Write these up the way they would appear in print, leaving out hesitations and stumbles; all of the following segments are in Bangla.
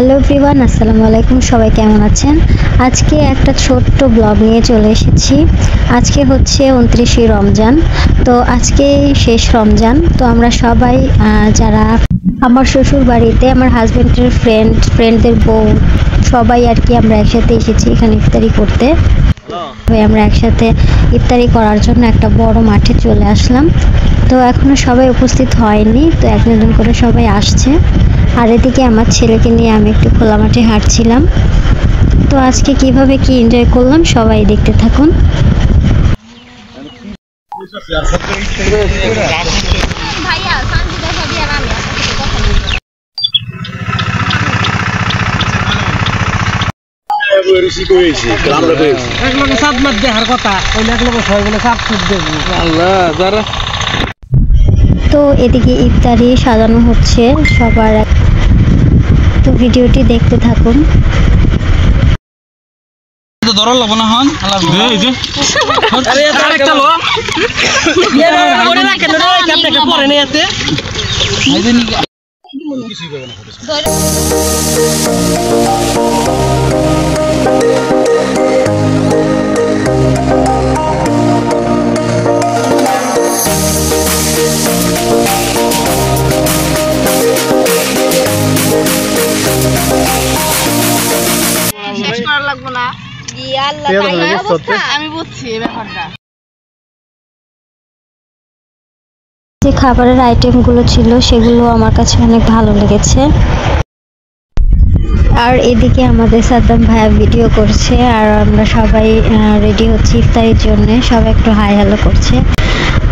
হ্যালো এভরিওয়ান, আসসালামু আলাইকুম। সবাই কেমন আছেন? আজকে একটা ছোট্ট ব্লগ নিয়ে চলে এসেছি। আজকে হচ্ছে 29শে রমজান। তো আজকে শেষ রমজান। তো আমরা সবাই যারা আমার শ্বশুর বাড়িতে আমার হাজব্যান্ডের ফ্রেন্ডদের বউ সবাই আর কি আমরা একসাথে এসেছি এখানে ইফতারি করতে। আমরা একসাথে ইফতারি করার জন্য একটা বড় মাঠে চলে আসলাম। তো এখনো সবাই উপস্থিত হয়নি, তো একজন করে সবাই আসছে। আর এদিকে আমার ছেলেকে নিয়ে আমি একটু খোলা মাঠে হাঁটছিলাম। তো আজকে কিভাবে কি এনজয় করলাম সবাই দেখতে থাকুন। তো এদিকে ইফতারি সাজানো হচ্ছে সবার, তো ভিডিওটি দেখতে থাকুন। যে খাবারের আইটেমগুলো ছিল সেগুলো আমার কাছে অনেক ভালো লেগেছে। আর এদিকে আমাদের সাদ্দাম ভাইয়া ভিডিও করছে, আর আমরা সবাই রেডি হচ্ছি ইফতারির জন্য। সবাই একটু হাই হ্যালো করছে,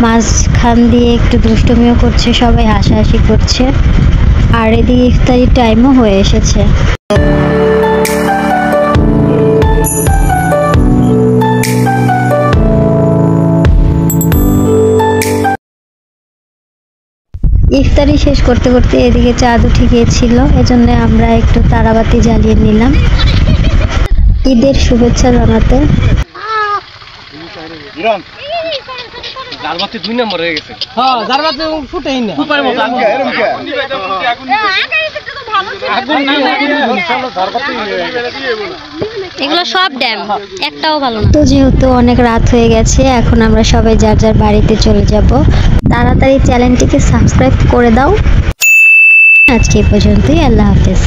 মাঝখান দিয়ে একটু দুষ্টুমিও করছে, সবাই হাসাহাসি করছে। আর এদিকে ইফতারির টাইমও হয়ে এসেছে। ইফতারি শেষ করতে করতে এদিকে চাঁদ উঠে গিয়েছিল, এজন্য আমরা একটু তারাবাতি জ্বালিয়ে নিলাম ঈদের শুভেচ্ছা জানাতে। এগুলো সব ড্যাম, একটাও ভালো না। তো যেহেতু অনেক রাত হয়ে গেছে, এখন আমরা সবাই যার যার বাড়িতে চলে যাব। তাড়াতাড়ি চ্যানেলটিকে সাবস্ক্রাইব করে দাও। আজকে এই পর্যন্তই, আল্লাহ হাফেজ।